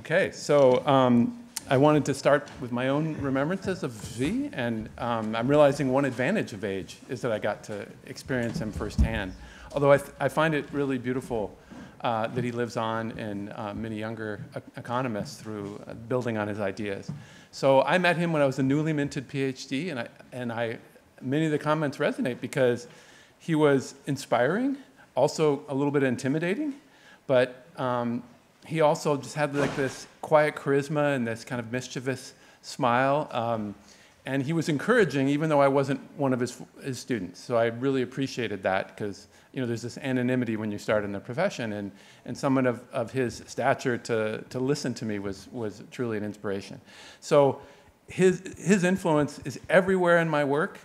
Okay, so I wanted to start with my own remembrances of Zvi, and I'm realizing one advantage of age is that I got to experience him firsthand. Although I find it really beautiful that he lives on in many younger economists through building on his ideas. So I met him when I was a newly minted PhD, and many of the comments resonate because he was inspiring, also a little bit intimidating, but he also just had like this quiet charisma and this kind of mischievous smile. And he was encouraging, even though I wasn't one of his students. So I really appreciated that because there's this anonymity when you start in the profession, and someone of his stature to listen to me was truly an inspiration. So his influence is everywhere in my work.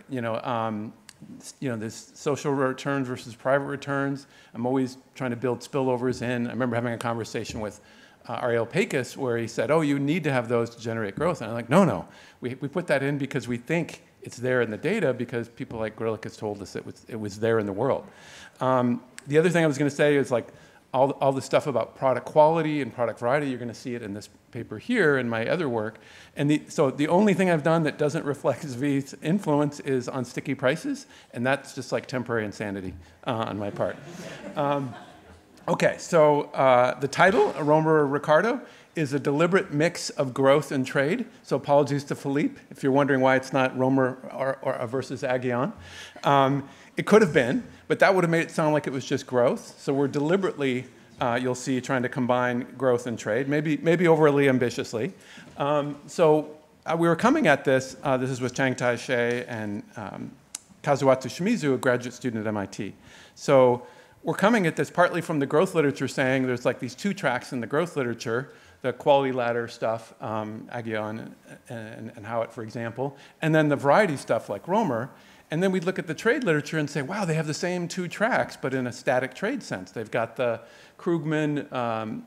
This social returns versus private returns. I'm always trying to build spillovers in. I remember having a conversation with Ariel Pekis where he said, oh, you need to have those to generate growth. And I'm like, no. We put that in because we think it's there in the data because people like Griliches told us it was there in the world. The other thing I was going to say is like all the stuff about product quality and product variety, you're going to see it in this paper here and my other work. And so the only thing I've done that doesn't reflect Zvi's influence is on sticky prices, and that's just like temporary insanity on my part. Okay, so the title, Romer Ricardo, is a deliberate mix of growth and trade. So apologies to Philippe if you're wondering why it's not Romer or versus Aghion. It could have been, but that would have made it sound like it was just growth. So we're deliberately, you'll see, trying to combine growth and trade, maybe overly ambitiously. So we were coming at this. This is with Chang Tai-She and Kazuatsu Shimizu, a graduate student at MIT. So we're coming at this partly from the growth literature, saying there's like these two tracks in the growth literature, the quality ladder stuff, Aghion and Howitt, for example, and then the variety stuff like Romer. And then we'd look at the trade literature and say, wow, they have the same two tracks, but in a static trade sense. They've got the Krugman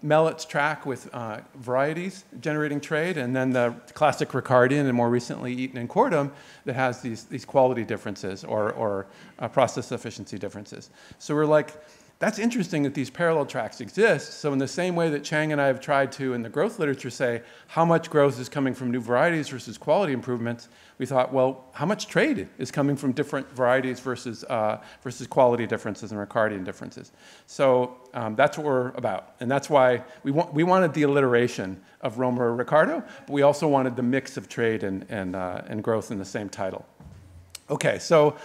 Mellitz track with varieties generating trade, and then the classic Ricardian and more recently Eaton and Cordum that has these quality differences or process efficiency differences. So we're like, that's interesting that these parallel tracks exist. So in the same way that Chang and I have tried to, in the growth literature, say how much growth is coming from new varieties versus quality improvements, we thought, well, how much trade is coming from different varieties versus quality differences and Ricardian differences? So that's what we're about. And that's why we wanted the alliteration of Romer Ricardo, but we also wanted the mix of trade and growth in the same title. Okay, so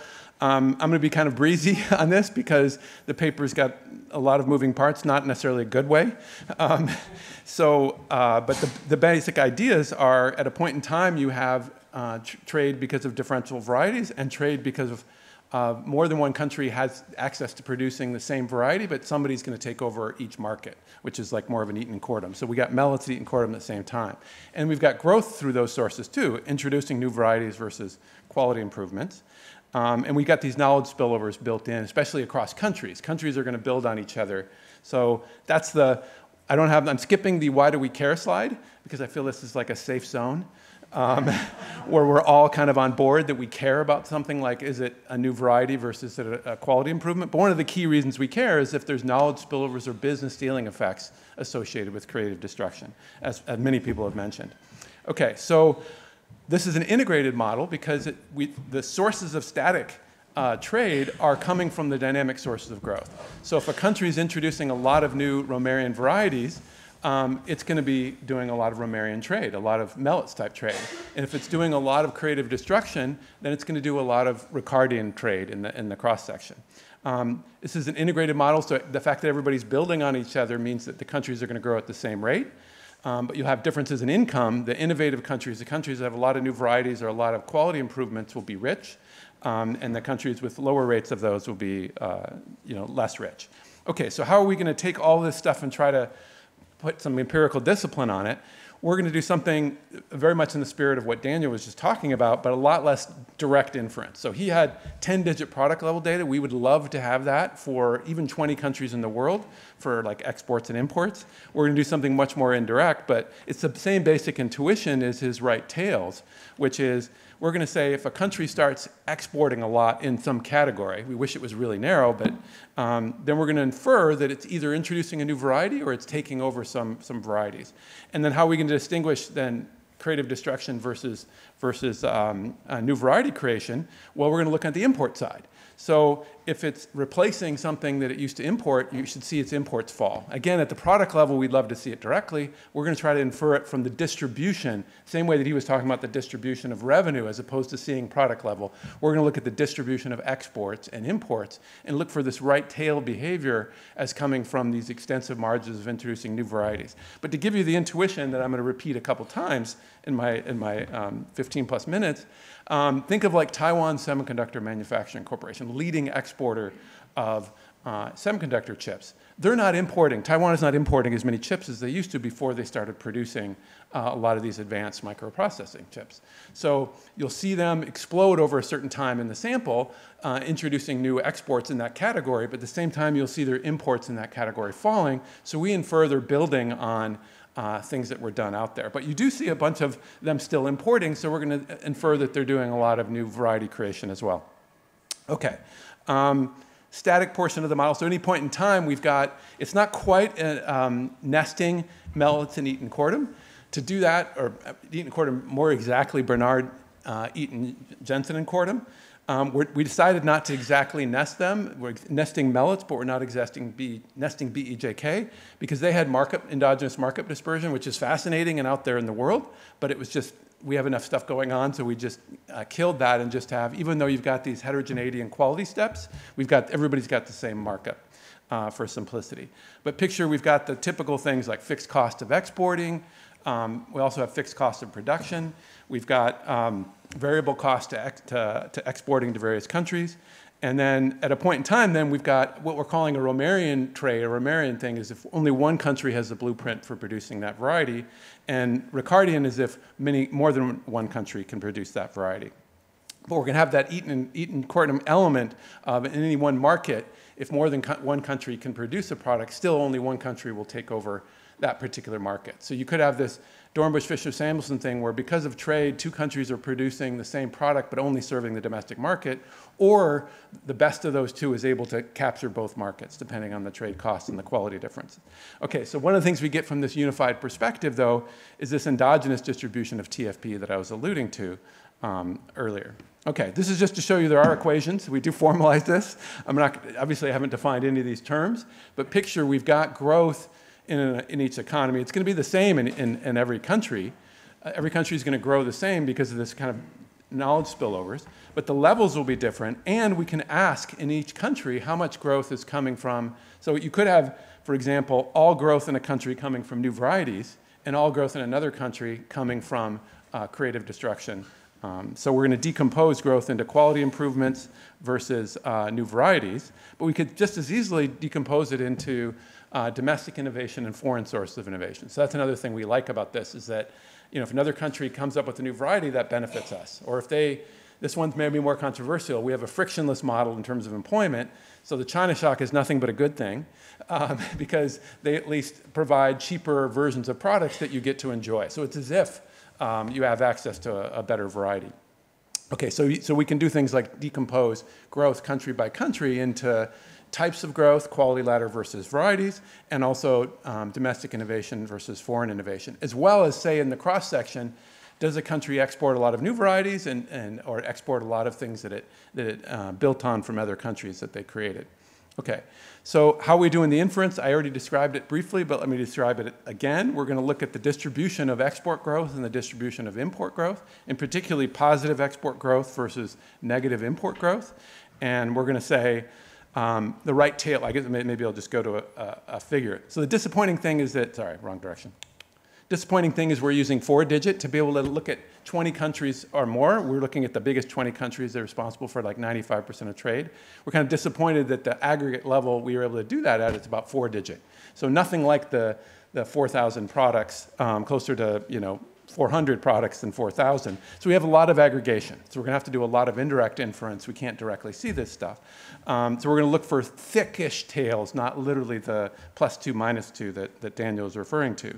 I'm going to be kind of breezy on this because the paper's got a lot of moving parts, not necessarily a good way. But the basic ideas are, at a point in time, you have trade because of differential varieties and trade because of more than one country has access to producing the same variety, but somebody's going to take over each market, which is like more of an Eaton and Cordum. So we got Mellitz and Eaton Cordum at the same time. And we've got growth through those sources too, introducing new varieties versus quality improvements. And we got these knowledge spillovers built in, especially across countries. Countries are going to build on each other. So that's I'm skipping the why do we care slide because I feel this is like a safe zone where we're all kind of on board that we care about something like, is it a new variety versus a quality improvement? But one of the key reasons we care is if there's knowledge spillovers or business stealing effects associated with creative destruction, as many people have mentioned. Okay, so this is an integrated model because the sources of static trade are coming from the dynamic sources of growth. So if a country is introducing a lot of new Romerian varieties, it's going to be doing a lot of Romerian trade, a lot of Mellitz type trade. And if it's doing a lot of creative destruction, then it's going to do a lot of Ricardian trade in the cross-section. This is an integrated model, so the fact that everybody's building on each other means that the countries are going to grow at the same rate. But you have differences in income. The innovative countries, the countries that have a lot of new varieties or a lot of quality improvements will be rich, and the countries with lower rates of those will be less rich. Okay, so how are we going to take all this stuff and try to put some empirical discipline on it? we're going to do something very much in the spirit of what Daniel was just talking about, but a lot less direct inference. So he had 10-digit product level data. We would love to have that for even 20 countries in the world for like exports and imports. We're going to do something much more indirect, but it's the same basic intuition as his right tails, which is we're going to say if a country starts exporting a lot in some category, we wish it was really narrow, but then we're going to infer that it's either introducing a new variety or it's taking over some varieties. And then how are we going to distinguish then creative destruction versus new variety creation? Well, we're going to look at the import side. So if it's replacing something that it used to import, you should see its imports fall. Again, at the product level, we'd love to see it directly. We're going to try to infer it from the distribution, same way that he was talking about the distribution of revenue as opposed to seeing product level. We're going to look at the distribution of exports and imports and look for this right tail behavior as coming from these extensive margins of introducing new varieties. But to give you the intuition that I'm going to repeat a couple times in my 15 plus minutes, think of like Taiwan Semiconductor Manufacturing Corporation, leading exporter of semiconductor chips. They're not importing, Taiwan is not importing as many chips as they used to before they started producing a lot of these advanced microprocessing chips. So you'll see them explode over a certain time in the sample, introducing new exports in that category, but at the same time you'll see their imports in that category falling. So we infer they're building on things that were done out there. But you do see a bunch of them still importing, so we're going to infer that they're doing a lot of new variety creation as well. Okay. Static portion of the model. So at any point in time, we've got, it's not quite nesting Melitz Eaton Kortum. To do that, or Eaton Kortum, more exactly Bernard Eaton Jensen and Kortum, we decided not to exactly nest them. We're nesting Melitz, but we're not nesting BEJK because they had endogenous markup dispersion, which is fascinating and out there in the world, but it was just, we have enough stuff going on, so we just killed that and just have, even though you've got these heterogeneity and quality steps, everybody's got the same markup for simplicity. But picture we've got the typical things like fixed cost of exporting. We also have fixed cost of production. We've got variable cost to exporting to various countries. And then at a point in time, then we've got what we're calling a Romarian trait. A Romarian thing is if only one country has the blueprint for producing that variety. And Ricardian is if more than one country can produce that variety. But we're going to have that Eaton Kortum element of in any one market, if more than one country can produce a product, still only one country will take over that particular market. So you could have this Dornbush-Fisher-Samuelson thing where because of trade, two countries are producing the same product but only serving the domestic market, or the best of those two is able to capture both markets depending on the trade costs and the quality difference. Okay, so one of the things we get from this unified perspective though is this endogenous distribution of TFP that I was alluding to earlier. Okay, this is just to show you there are equations. We do formalize this. Obviously I haven't defined any of these terms, but picture we've got growth in each economy. It's going to be the same in every country. Every country is going to grow the same because of this kind of knowledge spillovers, but the levels will be different, and we can ask in each country how much growth is coming from. So you could have, for example, all growth in a country coming from new varieties, and all growth in another country coming from creative destruction. So we're going to decompose growth into quality improvements versus new varieties, but we could just as easily decompose it into domestic innovation and foreign sources of innovation. So that's another thing we like about this is that, if another country comes up with a new variety, that benefits us. Or if this one's maybe more controversial, we have a frictionless model in terms of employment. So the China shock is nothing but a good thing because they at least provide cheaper versions of products that you get to enjoy. So it's as if you have access to a better variety. Okay, so we can do things like decompose growth country by country into types of growth, quality ladder versus varieties, and also domestic innovation versus foreign innovation, as well as say in the cross-section, does a country export a lot of new varieties or export a lot of things that it built on from other countries that they created? Okay, so how are we doing the inference? I already described it briefly, but let me describe it again. We're going to look at the distribution of export growth and the distribution of import growth, and particularly positive export growth versus negative import growth. And we're going to say, the right tail, I guess maybe I'll just go to a figure. So the disappointing thing is that, sorry, wrong direction. Disappointing thing is we're using 4-digit to be able to look at 20 countries or more. We're looking at the biggest 20 countries that are responsible for like 95% of trade. We're kind of disappointed that the aggregate level we were able to do that at is about 4-digit. So nothing like the the 4,000 products, closer to 400 products than 4,000. So we have a lot of aggregation. So we're going to have to do a lot of indirect inference. We can't directly see this stuff. So we're going to look for thickish tails, not literally the +2, -2 that Daniel is referring to.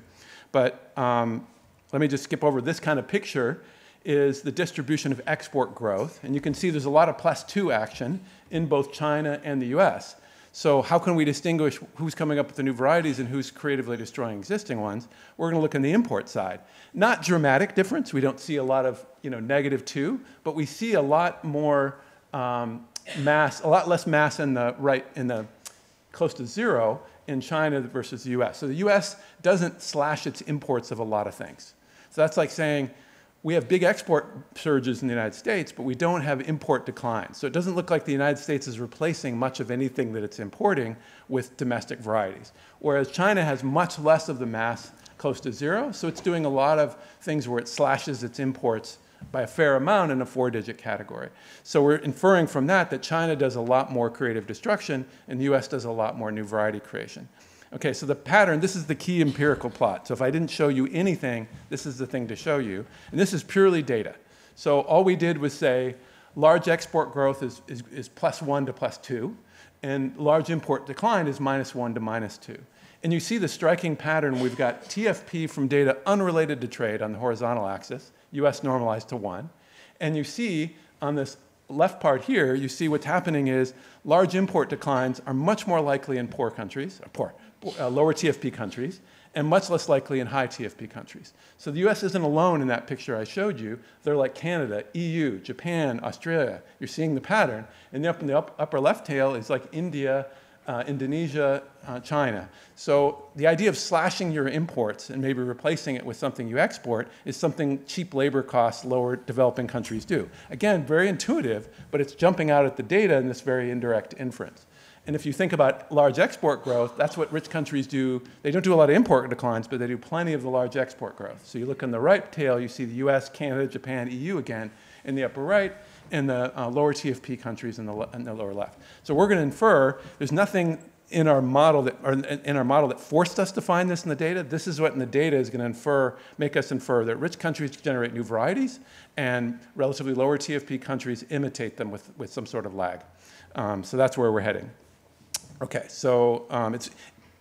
But let me just skip over this kind of picture is the distribution of export growth. And you can see there's a lot of +2 action in both China and the US. So how can we distinguish who's coming up with the new varieties and who's creatively destroying existing ones? We're going to look on the import side. Not dramatic difference. We don't see a lot of -2, but we see a lot more mass, a lot less mass in the close to 0 in China versus the US. So the US doesn't slash its imports of a lot of things. So that's like saying we have big export surges in the United States, but we don't have import declines. So it doesn't look like the United States is replacing much of anything that it's importing with domestic varieties. Whereas China has much less of the mass close to 0, so it's doing a lot of things where it slashes its imports by a fair amount in a 4-digit category. So we're inferring from that that China does a lot more creative destruction and the US does a lot more new variety creation. Okay, so the pattern, this is the key empirical plot. So if I didn't show you anything, this is the thing to show you. And this is purely data. So all we did was say large export growth is +1 to +2, and large import decline is -1 to -2. And you see the striking pattern. We've got TFP from data unrelated to trade on the horizontal axis, US normalized to 1. And you see on this left part here, you see what's happening is large import declines are much more likely in poor countries, lower TFP countries, and much less likely in high TFP countries. So the US isn't alone in that picture I showed you. They're like Canada, EU, Japan, Australia. You're seeing the pattern. And up in the upper left tail is like India, Indonesia, China. So the idea of slashing your imports and maybe replacing it with something you export is something cheap labor costs, lower developing countries do. Again, very intuitive, but it's jumping out at the data in this very indirect inference. And if you think about large export growth, that's what rich countries do. They don't do a lot of import declines, but they do plenty of the large export growth. So you look on the right tail, you see the US, Canada, Japan, EU again in the upper right, and the lower TFP countries in the lower left. So we're going to infer there's nothing in our model that forced us to find this in the data. This is what in the data is going to make us infer that rich countries generate new varieties and relatively lower TFP countries imitate them with some sort of lag. So that's where we're heading. Okay, so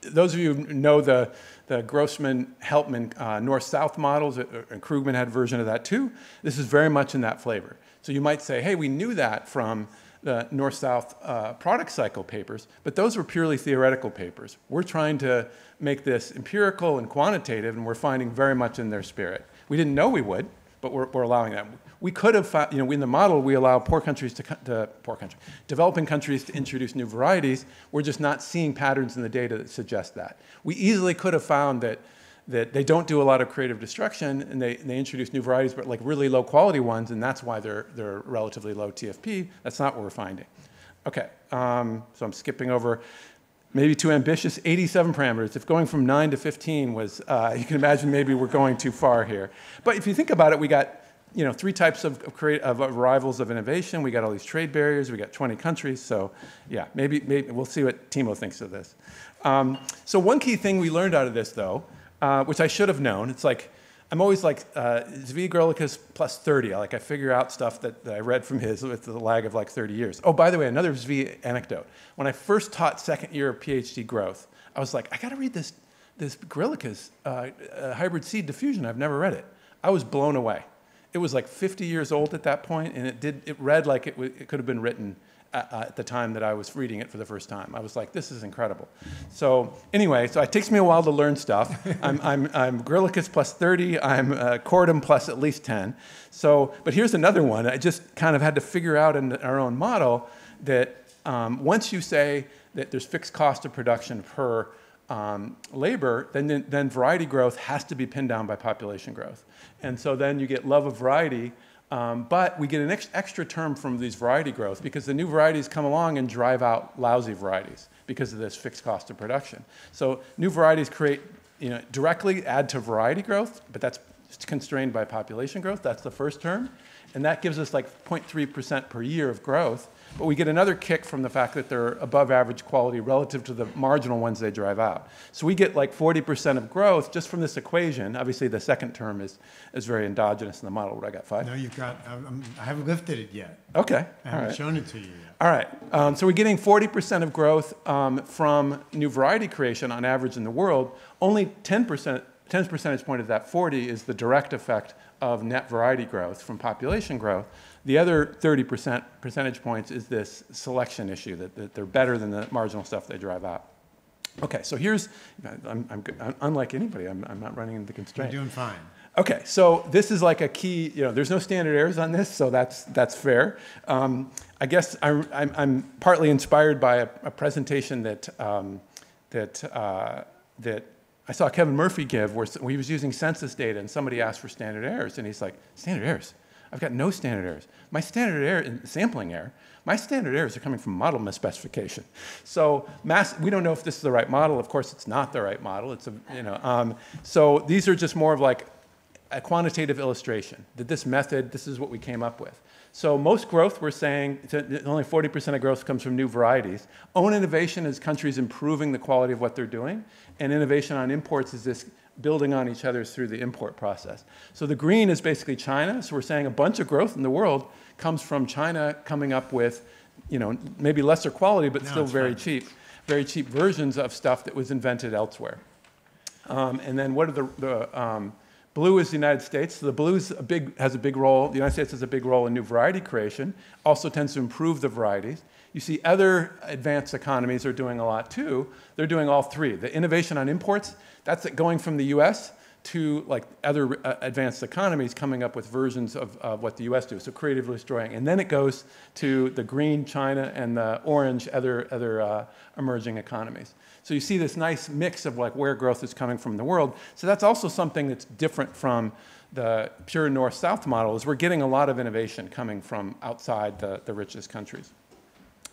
those of you who know the Grossman-Helpman north-south models, and Krugman had a version of that too. This is very much in that flavor. So you might say, hey, we knew that from the north-south product cycle papers, but those were purely theoretical papers. We're trying to make this empirical and quantitative, and we're finding very much in their spirit. We didn't know we would, but we're allowing that. We could have found, in the model, we allow developing countries to introduce new varieties. We're just not seeing patterns in the data that suggest that. We easily could have found that they don't do a lot of creative destruction and they introduce new varieties, but like really low quality ones, and that's why they're relatively low TFP. That's not what we're finding. Okay, so I'm skipping over. Maybe too ambitious, 87 parameters. If going from 9 to 15 was, you can imagine maybe we're going too far here. But if you think about it, we got 3 types of arrivals of innovation. We got all these trade barriers. We got 20 countries. So yeah, maybe we'll see what Timo thinks of this. So one key thing we learned out of this, though, which I should have known, it's like, I'm always like Zvi Griliches plus 30. I figure out stuff that I read from his with the lag of like 30 years. Oh, by the way, another Zvi anecdote. When I first taught second year of PhD growth, I was like, I got to read this Griliches hybrid seed diffusion. I've never read it. I was blown away. It was like 50 years old at that point, and it read like it could have been written at the time that I was reading it for the first time. I was like, this is incredible. So anyway, it takes me a while to learn stuff. I'm Griliches plus 30. I'm Cordum plus at least 10. So, but here's another one. I just kind of had to figure out in our own model that once you say that there's fixed cost of production per labor, then variety growth has to be pinned down by population growth. And so then you get love of variety, but we get an extra term from these variety growth because the new varieties come along and drive out lousy varieties because of this fixed cost of production. So new varieties directly add to variety growth, but that's constrained by population growth. That's the first term. and that gives us like 0.3% per year of growth. But we get another kick from the fact that they're above average quality relative to the marginal ones they drive out. So we get like 40% of growth just from this equation. Obviously, the second term is very endogenous in the model. What, I got 5? No, you've got, I haven't lifted it yet. Okay. I haven't shown it to you yet. All right. So we're getting 40% of growth from new variety creation on average in the world. Only 10 percentage point of that 40 is the direct effect of net variety growth from population growth. The other 30 percentage points is this selection issue, that they're better than the marginal stuff they drive out. Okay, so here's, I'm unlike anybody, I'm not running into the constraint. You're doing fine. Okay, so this is like a key, there's no standard errors on this, so that's fair. I guess I'm partly inspired by a presentation that I saw Kevin Murphy give where he was using census data and somebody asked for standard errors, and he's like, standard errors? I've got no standard errors. My standard error, sampling error, my standard errors are coming from model misspecification. So we don't know if this is the right model. Of course, it's not the right model. It's so these are just more of like a quantitative illustration that this method, this is what we came up with. So most growth, we're saying, only 40% of growth comes from new varieties. Own innovation is countries improving the quality of what they're doing, and innovation on imports is this building on each other through the import process. So the green is basically China. So we're saying a bunch of growth in the world comes from China coming up with, maybe lesser quality, but still very cheap versions of stuff that was invented elsewhere. And then what are the blue is the United States. So the blue has a big role. The United States has a big role in new variety creation. Also tends to improve the varieties. You see other advanced economies are doing a lot too. They're doing all three. The innovation on imports, that's going from the US to like other advanced economies coming up with versions of what the US do. So creatively destroying. And then it goes to the green, China, and the orange, other emerging economies. So you see this nice mix of like where growth is coming from in the world. So that's also something that's different from the pure north-south model, is we're getting a lot of innovation coming from outside the richest countries.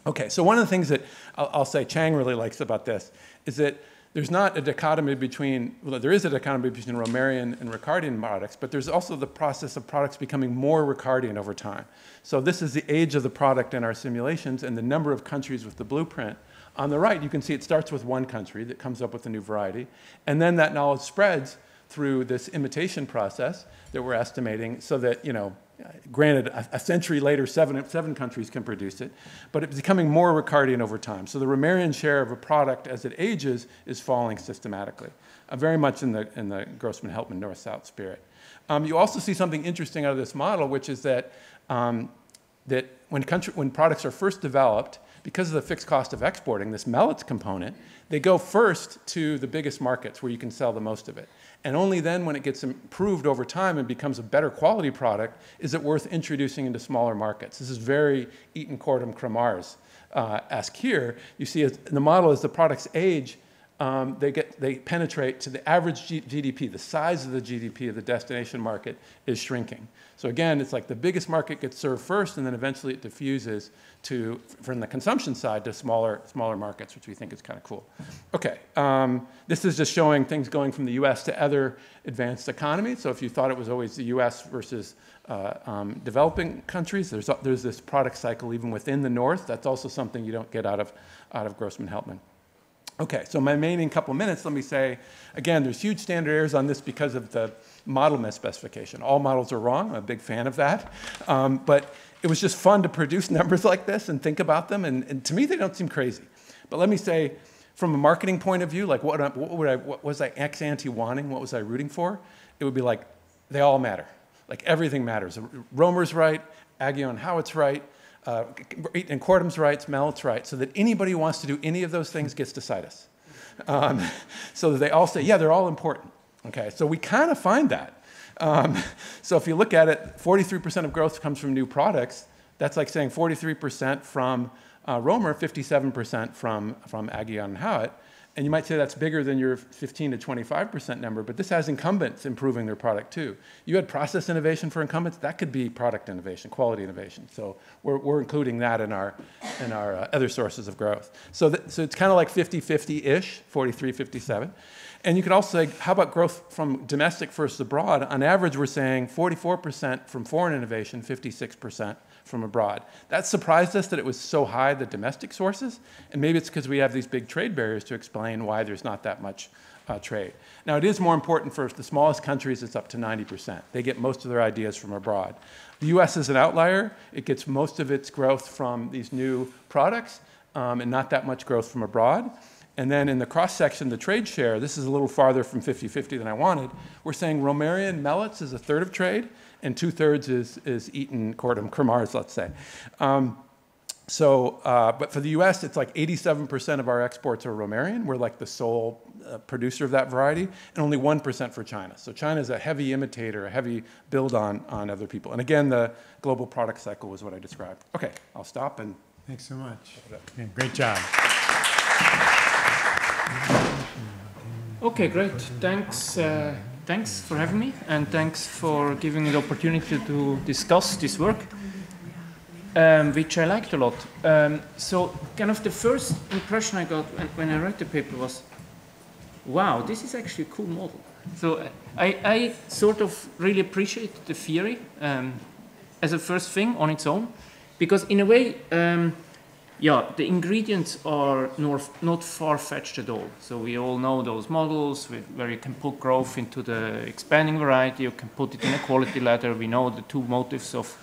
Okay, so one of the things that I'll say Chang really likes about this is that there's not a dichotomy between, well, there is a dichotomy between Romerian and Ricardian products, but there's also the process of products becoming more Ricardian over time. So this is the age of the product in our simulations and the number of countries with the blueprint. On the right, you can see it starts with one country that comes up with a new variety, and then that knowledge spreads through this imitation process that we're estimating so that, granted, a century later, seven countries can produce it, but it's becoming more Ricardian over time. So the Romerian share of a product as it ages is falling systematically, very much in the Grossman-Helpman north-south spirit. You also see something interesting out of this model, which is that, when products are first developed, because of the fixed cost of exporting, this mellets component, they go first to the biggest markets where you can sell the most of it. And only then, when it gets improved over time and becomes a better quality product, is it worth introducing into smaller markets. This is very Eaton Cordum Kramars-esque here. You see in the model, as the products age, they penetrate to the average GDP. The size of the GDP of the destination market is shrinking. So again, it's like the biggest market gets served first, and then eventually it diffuses from the consumption side to smaller markets, which we think is kind of cool. Okay, this is just showing things going from the US to other advanced economies. So if you thought it was always the US versus developing countries, there's this product cycle even within the North. That's also something you don't get out of Grossman-Helpman. Okay, so my remaining couple minutes, let me say, again, there's huge standard errors on this because of the model misspecification. All models are wrong. I'm a big fan of that. But it was just fun to produce numbers like this and think about them. And to me, they don't seem crazy. But let me say, from a marketing point of view, like what was I ex ante wanting? What was I rooting for? It would be like, they all matter. Like everything matters. Romer's right, Aghion Howitt's right, and Cordum's right, Mellett's right, so that anybody who wants to do any of those things gets to cite us. So that they all say, yeah, they're all important. Okay, so we kind of find that. So if you look at it, 43% of growth comes from new products. That's like saying 43% from Romer, 57% from Aghion and Howitt. And you might say that's bigger than your 15 to 25% number, but this has incumbents improving their product too. You had process innovation for incumbents, that could be product innovation, quality innovation. So we're including that in our other sources of growth. So, so it's kind of like 50-50-ish, 43-57. And you could also say, how about growth from domestic versus abroad? On average, we're saying 44% from foreign innovation, 56% from abroad. That surprised us that it was so high, the domestic sources. And maybe it's because we have these big trade barriers to explain why there's not that much trade. Now, it is more important for the smallest countries, it's up to 90%. They get most of their ideas from abroad. The US is an outlier. It gets most of its growth from these new products and not that much growth from abroad. And then in the cross-section, the trade share, this is a little farther from 50-50 than I wanted. We're saying Romarian mellets is a third of trade, and 2/3 is Eton Cortum Cremars, let's say. But for the US, it's like 87% of our exports are Romarian. We're like the sole producer of that variety, and only 1% for China. So China is a heavy imitator, a heavy build on other people. And again, the global product cycle was what I described. Okay, I'll stop and... Thanks so much. Yeah, great job. Okay, great. Thanks, thanks for having me, and thanks for giving me the opportunity to discuss this work, which I liked a lot. So kind of the first impression I got when I read the paper was, wow, this is actually a cool model. So I sort of really appreciate the theory as a first thing on its own, because in a way, yeah, the ingredients are not far-fetched at all. So we all know those models where you can put growth into the expanding variety, you can put it in a quality ladder. We know the two motives of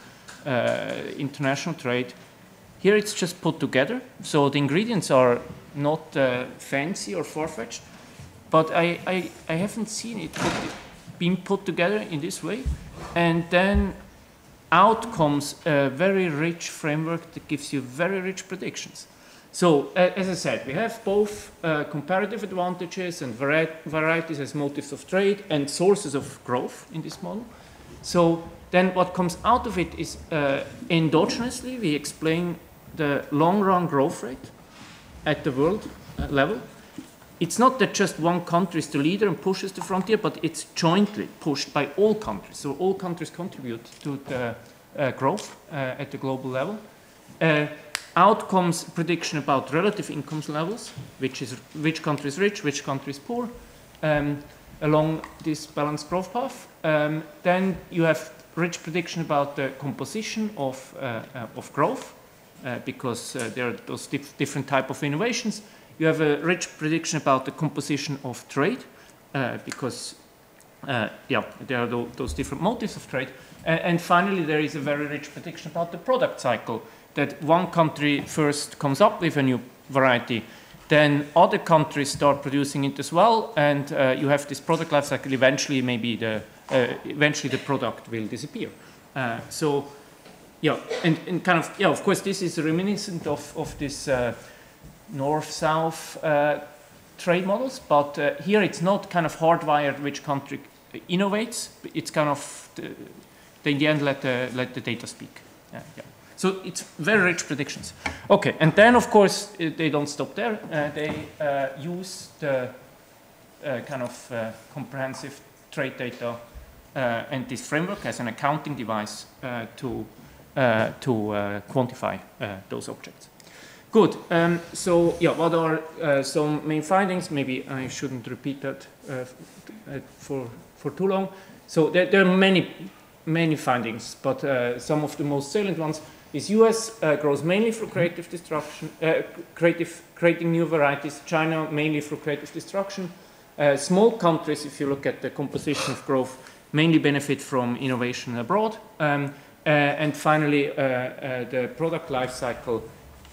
international trade. Here it's just put together. So the ingredients are not fancy or far-fetched, but I haven't seen it being put together in this way. And then out comes a very rich framework that gives you very rich predictions. So, as I said, we have both comparative advantages and varieties as motives of trade and sources of growth in this model. So then what comes out of it is endogenously, we explain the long-run growth rate at the world level. It's not that just one country is the leader and pushes the frontier, but it's jointly pushed by all countries. So all countries contribute to the growth at the global level. Out comes prediction about relative income levels, which country is rich, which country is poor, along this balanced growth path. Then you have rich prediction about the composition of growth, because there are those different type of innovations. You have a rich prediction about the composition of trade, because yeah, there are those different motives of trade. And finally, there is a very rich prediction about the product cycle, that one country first comes up with a new variety, then other countries start producing it as well, and you have this product life cycle. Eventually, maybe eventually the product will disappear. So, yeah, and kind of, yeah, of course, this is reminiscent of this north-south trade models, but here it's not kind of hardwired which country innovates. It's kind of they in the end let the data speak. Yeah. So it's very rich predictions. Okay, and then of course they don't stop there. They use the kind of comprehensive trade data and this framework as an accounting device to quantify those objects. Good. So yeah, what are some main findings? Maybe I shouldn't repeat that for too long. So there are many findings, but some of the most salient ones is US grows mainly through creative destruction, creating new varieties. China mainly through creative destruction. Small countries, if you look at the composition of growth, mainly benefit from innovation abroad. And finally, the product life cycle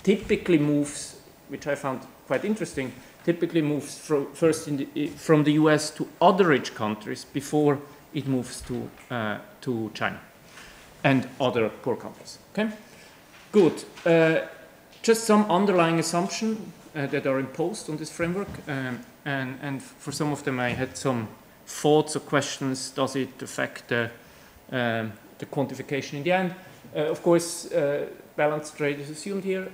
typically moves, which I found quite interesting, typically moves from the US to other rich countries before it moves to China and other poor countries. Okay, good. Just some underlying assumptions that are imposed on this framework, and for some of them I had some thoughts or questions. Does it affect the quantification in the end? Of course, balanced trade is assumed here.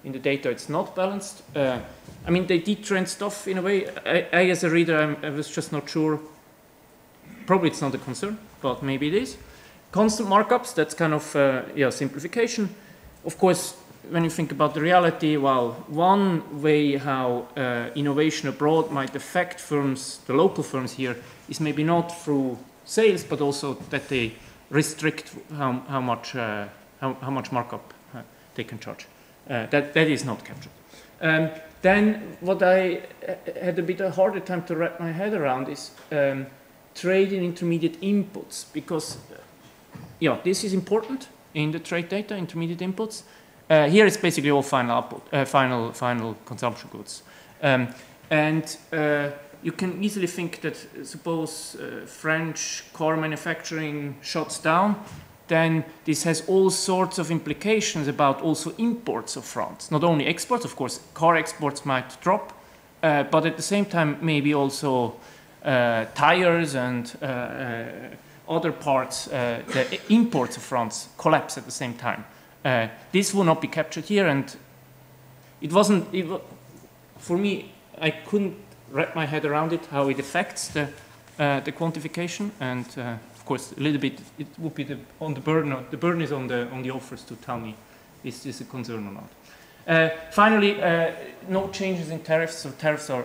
In the data, it's not balanced. I mean, they did trend stuff in a way. I as a reader, I was just not sure. Probably it's not a concern, but maybe it is. Constant markups, that's kind of yeah, simplification. Of course, when you think about the reality, well, one way how innovation abroad might affect firms, the local firms here, is maybe not through sales, but also that they restrict how much markup they can charge. That is not captured. Then what I had a bit of a harder time to wrap my head around is trade in intermediate inputs, because this is important in the trade data, intermediate inputs. Here it's basically all final output, final consumption goods. You can easily think that suppose French car manufacturing shuts down, then this has all sorts of implications about also imports of France. Not only exports, of course, car exports might drop, but at the same time maybe also tires and other parts, the imports of France collapse at the same time. This will not be captured here, and for me, I couldn't wrap my head around it, how it affects the quantification, and of course, a little bit, it would be the burden is on the authors to tell me is this a concern or not. Finally, no changes in tariffs, so tariffs are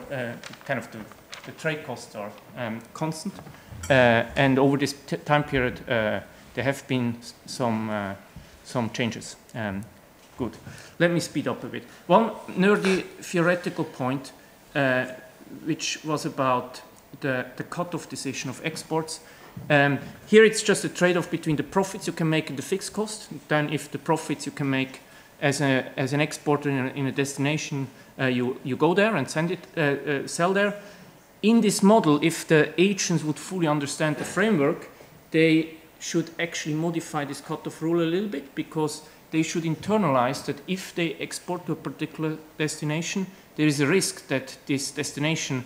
kind of the trade costs are constant, and over this time period, there have been some changes. Good. Let me speed up a bit. One nerdy theoretical point, which was about the cutoff decision of exports. Here it's just a trade-off between the profits you can make and the fixed cost. Then if the profits you can make as an exporter in a destination, you go there and sell there. In this model, if the agents would fully understand the framework, they should actually modify this cutoff rule a little bit, because they should internalize that if they export to a particular destination, there is a risk that this destination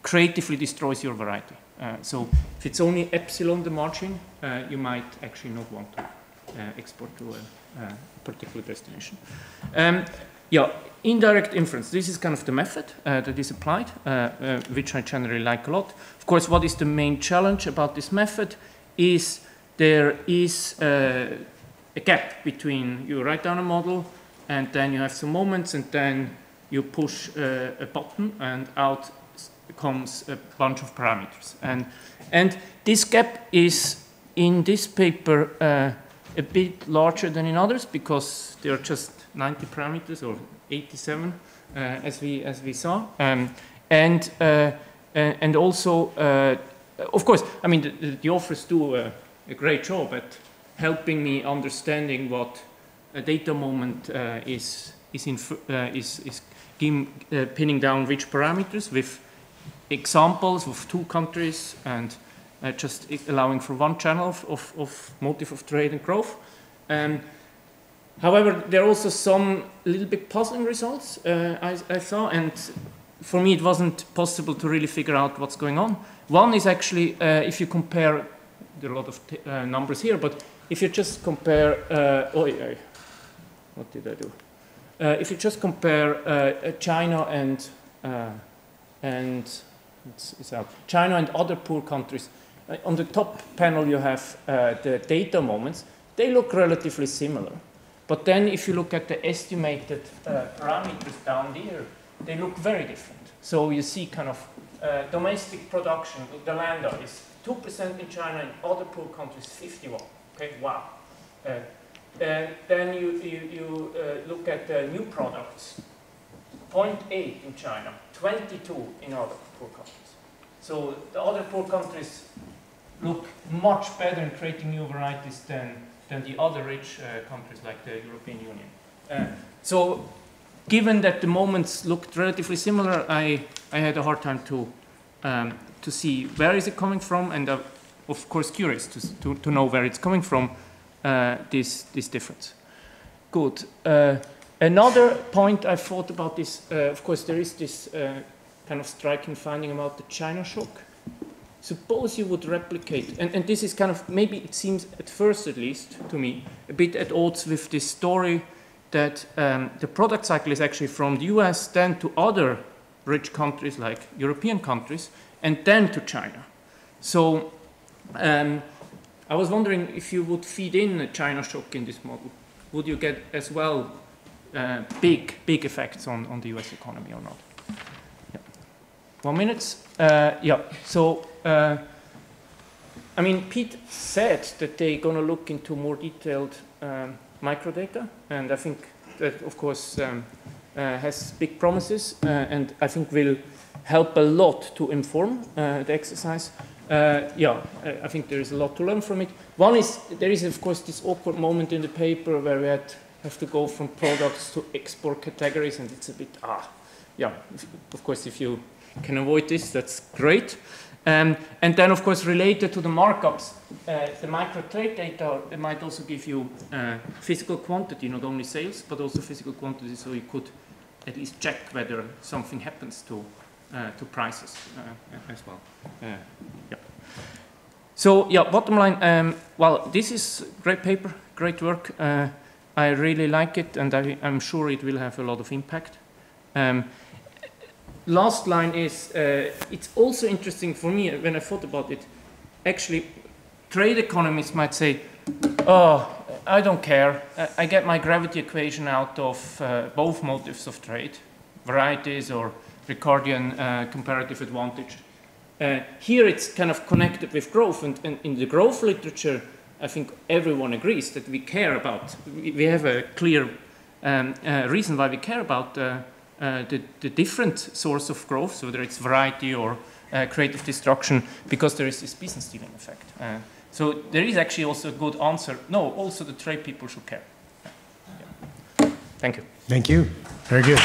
creatively destroys your variety. So if it's only epsilon the margin, you might actually not want to export to a particular destination. Indirect inference. This is kind of the method that is applied, which I generally like a lot. Of course, what is the main challenge about this method is there is a gap between you write down a model and then you have some moments and then you push a button and out comes a bunch of parameters. And this gap is in this paper a bit larger than in others, because there are just 90 parameters or 87 as we saw. And also, of course, I mean, the authors do a great job at helping me understanding what a data moment is pinning down which parameters with examples of 2 countries and just allowing for one channel of motive of trade and growth. However, there are also some little bit puzzling results I saw, and for me it wasn't possible to really figure out what's going on. One is actually, if you compare, there are a lot of numbers here, but if you just compare, what did I do? If you just compare China and China and other poor countries, on the top panel you have the data moments. They look relatively similar. But then if you look at the estimated parameters down there, they look very different. So you see kind of domestic production, the lambda is 2% in China, and other poor countries 51. Okay, wow. Then you look at the new products, 0.8 in China, 22 in other poor countries. So the other poor countries look much better in creating new varieties than the other rich countries like the European Union. So given that the moments looked relatively similar, I had a hard time to see where is it coming from, and of course curious to know where it's coming from, this difference. Good. Another point I thought about this, of course there is this kind of striking finding about the China shock. Suppose you would replicate, and this is kind of, maybe it seems at first at least to me, a bit at odds with this story that the product cycle is actually from the US then to other rich countries like European countries and then to China. So I was wondering if you would feed in a China shock in this model, would you get as well big effects on the US economy or not. Yeah. 1 minute. Yeah, so, I mean, Pete said that they're going to look into more detailed microdata, and I think that, of course, has big promises, and I think will help a lot to inform the exercise. Yeah, I think there is a lot to learn from it. One is, there is, of course, this awkward moment in the paper where we have to go from products to export categories, and it's a bit, yeah, of course, if you can avoid this, that's great. And then, of course, related to the markups, the micro trade data, they might also give you physical quantity, not only sales, but also physical quantity, so you could at least check whether something happens to prices as well. Yeah. So, yeah, bottom line, well, this is great paper, great work. I really like it, and I'm sure it will have a lot of impact. Last line is, it's also interesting for me when I thought about it. Actually, trade economists might say, oh, I don't care. I get my gravity equation out of both motives of trade, varieties or Ricardian comparative advantage. Here it's kind of connected with growth, and in the growth literature, I think everyone agrees that we care about, we have a clear reason why we care about the different source of growth, so whether it's variety or creative destruction, because there is this business stealing effect. So there is actually also a good answer. No, also the trade people should care. Yeah. Thank you. Thank you. Very good.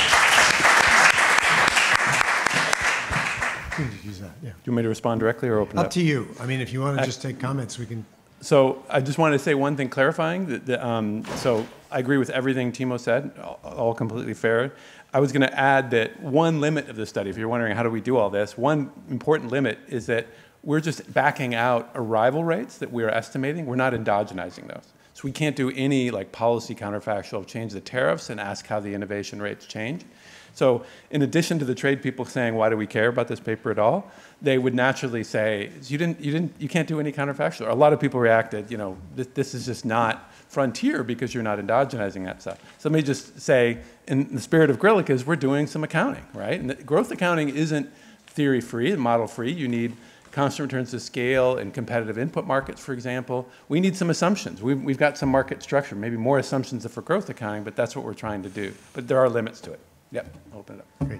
Use that. Yeah. Do you want me to respond directly or open it up? Up to you. I mean, if you want to just take comments, we can. So I just wanted to say one thing clarifying. So I agree with everything Timo said, all completely fair. I was going to add that one limit of the study, if you're wondering how do we do all this, one important limit is that we're just backing out arrival rates that we're estimating. We're not endogenizing those. So we can't do any like policy counterfactual, change the tariffs and ask how the innovation rates change. So in addition to the trade people saying, why do we care about this paper at all? They would naturally say, you can't do any counterfactual. A lot of people reacted, you know, this is just not frontier because you're not endogenizing that stuff. So let me just say, in the spirit of Griliches, we're doing some accounting, right? And growth accounting isn't theory-free and model-free. You need constant returns to scale and competitive input markets, for example. We need some assumptions. We've got some market structure, maybe more assumptions for growth accounting, but that's what we're trying to do. But there are limits to it. Yep, I'll open it up. Great.